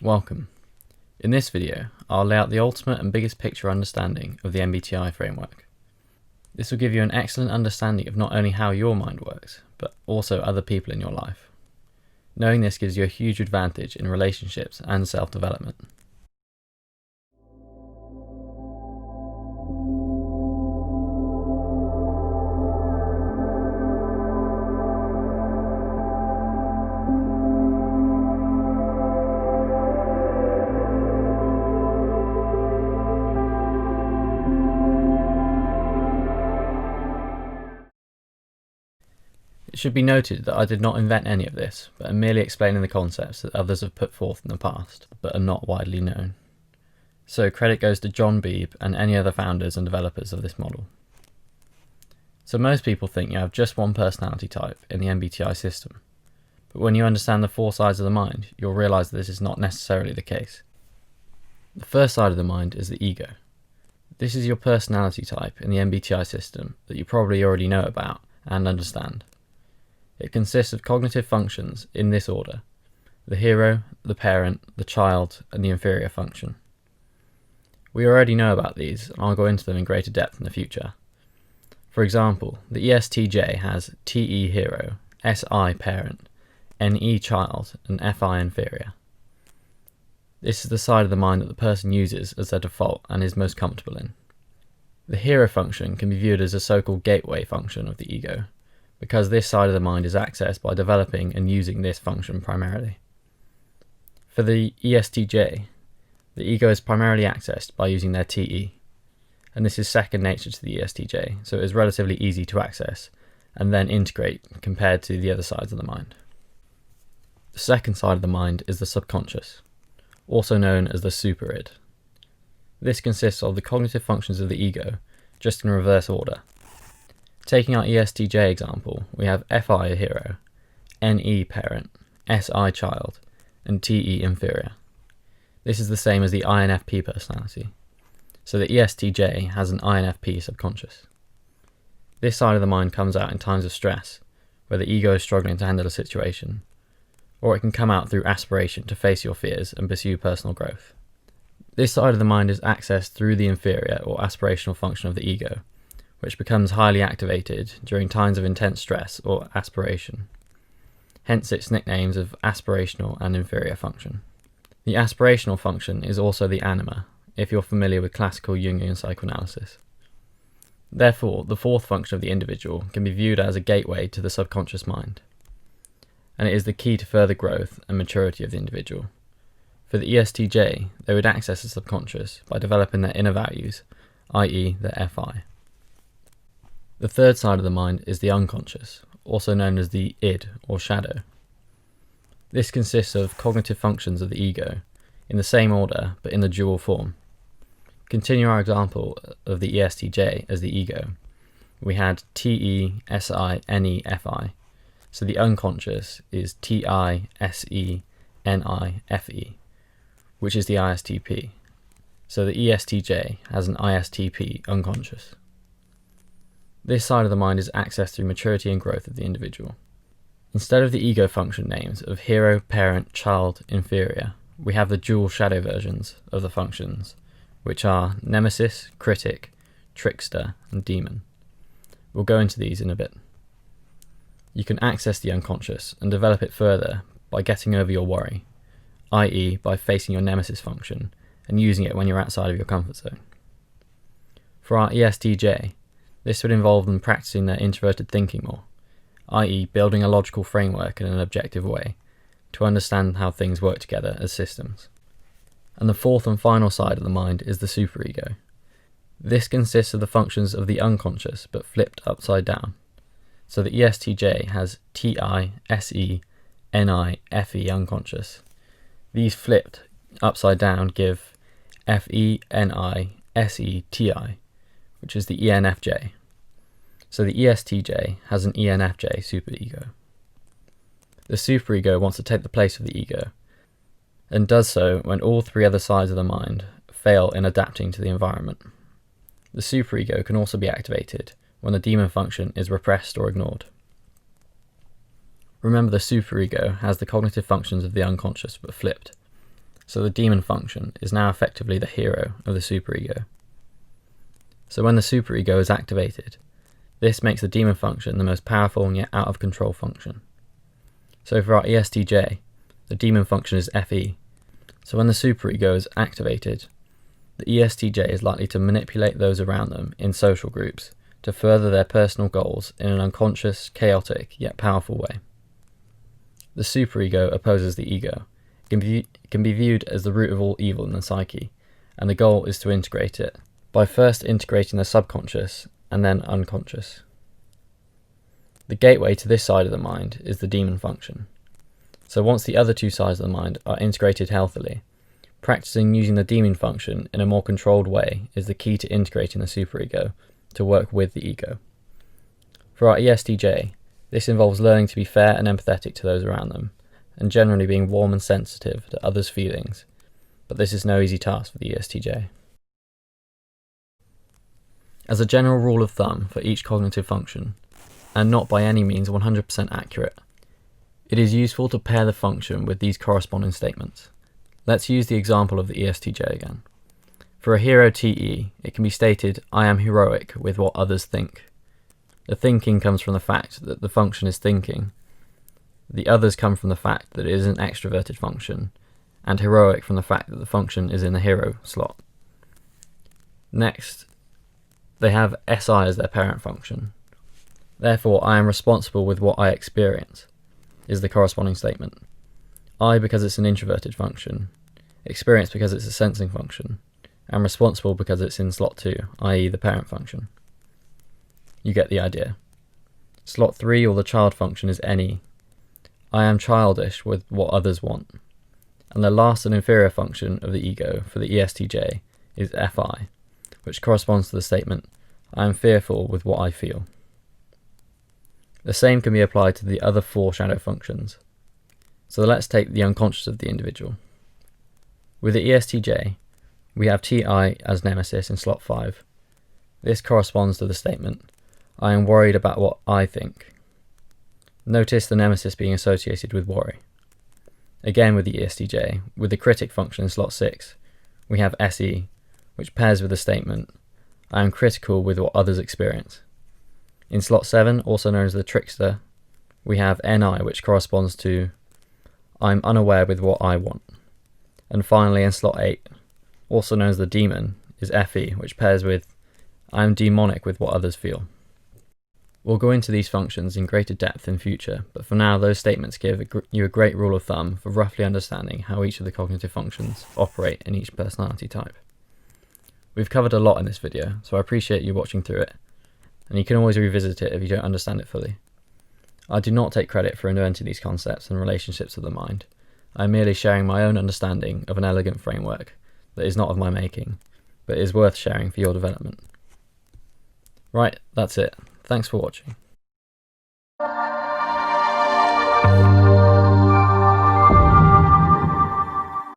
Welcome. In this video, I'll lay out the ultimate and biggest picture understanding of the MBTI framework. This will give you an excellent understanding of not only how your mind works, but also other people in your life. Knowing this gives you a huge advantage in relationships and self-development. It should be noted that I did not invent any of this, but am merely explaining the concepts that others have put forth in the past, but are not widely known. So credit goes to John Beebe and any other founders and developers of this model. So most people think you have just one personality type in the MBTI system, but when you understand the four sides of the mind, you'll realise that this is not necessarily the case. The first side of the mind is the ego. This is your personality type in the MBTI system that you probably already know about and understand. It consists of cognitive functions in this order: the hero, the parent, the child, and the inferior function. We already know about these, and I'll go into them in greater depth in the future. For example, the ESTJ has TE hero, SI parent, NE child, and FI inferior. This is the side of the mind that the person uses as their default and is most comfortable in. The hero function can be viewed as a so-called gateway function of the ego, because this side of the mind is accessed by developing and using this function primarily. For the ESTJ, the ego is primarily accessed by using their TE, and this is second nature to the ESTJ, so it is relatively easy to access and then integrate compared to the other sides of the mind. The second side of the mind is the subconscious, also known as the superid. This consists of the cognitive functions of the ego, just in reverse order. Taking our ESTJ example, we have FI hero, NE parent, SI child, and TE inferior. This is the same as the INFP personality, so the ESTJ has an INFP subconscious. This side of the mind comes out in times of stress, where the ego is struggling to handle a situation, or it can come out through aspiration to face your fears and pursue personal growth. This side of the mind is accessed through the inferior or aspirational function of the ego, which becomes highly activated during times of intense stress or aspiration. Hence its nicknames of aspirational and inferior function. The aspirational function is also the anima, if you're familiar with classical Jungian psychoanalysis. Therefore, the fourth function of the individual can be viewed as a gateway to the subconscious mind, and it is the key to further growth and maturity of the individual. For the ESTJ, they would access the subconscious by developing their inner values, i.e. their FI. The third side of the mind is the unconscious, also known as the id or shadow. This consists of cognitive functions of the ego, in the same order but in the dual form. Continue our example of the ESTJ as the ego. We had TE, SI, NE, FI, so the unconscious is TI, SE, NI, FE, which is the ISTP, so the ESTJ has an ISTP unconscious. This side of the mind is accessed through maturity and growth of the individual. Instead of the ego function names of hero, parent, child, inferior, we have the dual shadow versions of the functions, which are nemesis, critic, trickster, and demon. We'll go into these in a bit. You can access the unconscious and develop it further by getting over your worry, i.e. by facing your nemesis function and using it when you're outside of your comfort zone. For our ESTJ, this would involve them practicing their introverted thinking more, i.e. building a logical framework in an objective way to understand how things work together as systems. And the fourth and final side of the mind is the superego. This consists of the functions of the unconscious but flipped upside down. So the ESTJ has TI, SE, NI, FE unconscious. These flipped upside down give FE, NI, SE, TI, which is the ENFJ. So the ESTJ has an ENFJ superego. The superego wants to take the place of the ego, and does so when all three other sides of the mind fail in adapting to the environment. The superego can also be activated when the demon function is repressed or ignored. Remember, the superego has the cognitive functions of the unconscious but flipped, so the demon function is now effectively the hero of the superego. So when the superego is activated, this makes the demon function the most powerful and yet out of control function. So for our ESTJ, the demon function is FE. So when the superego is activated, the ESTJ is likely to manipulate those around them in social groups to further their personal goals in an unconscious, chaotic, yet powerful way. The superego opposes the ego. It can be viewed as the root of all evil in the psyche, and the goal is to integrate it, by first integrating the subconscious and then unconscious. The gateway to this side of the mind is the demon function. So once the other two sides of the mind are integrated healthily, practicing using the demon function in a more controlled way is the key to integrating the superego to work with the ego. For our ESTJ, this involves learning to be fair and empathetic to those around them, and generally being warm and sensitive to others' feelings, but this is no easy task for the ESTJ. As a general rule of thumb for each cognitive function, and not by any means 100% accurate, it is useful to pair the function with these corresponding statements. Let's use the example of the ESTJ again. For a hero TE, it can be stated, I am heroic with what others think. The thinking comes from the fact that the function is thinking. The others come from the fact that it is an extroverted function, and heroic from the fact that the function is in the hero slot. Next, they have SI as their parent function. Therefore, I am responsible with what I experience, is the corresponding statement. I because it's an introverted function, experience because it's a sensing function, and responsible because it's in slot 2, i.e. the parent function. You get the idea. Slot 3, or the child function, is NE. I am childish with what others want. And the last and inferior function of the ego for the ESTJ is FI, which corresponds to the statement, I am fearful with what I feel. The same can be applied to the other 4 shadow functions. So let's take the unconscious of the individual. With the ESTJ, we have TI as nemesis in slot 5. This corresponds to the statement, I am worried about what I think. Notice the nemesis being associated with worry. Again with the ESTJ, with the critic function in slot 6, we have SE, which pairs with the statement, I am critical with what others experience. In slot 7, also known as the trickster, we have NI, which corresponds to I'm unaware with what I want. And finally in slot 8, also known as the demon, is FE, which pairs with I am demonic with what others feel. We'll go into these functions in greater depth in future, but for now those statements give you a great rule of thumb for roughly understanding how each of the cognitive functions operate in each personality type. We've covered a lot in this video, so I appreciate you watching through it, and you can always revisit it if you don't understand it fully. I do not take credit for inventing these concepts and relationships of the mind. I am merely sharing my own understanding of an elegant framework that is not of my making, but is worth sharing for your development. Right, that's it. Thanks for watching.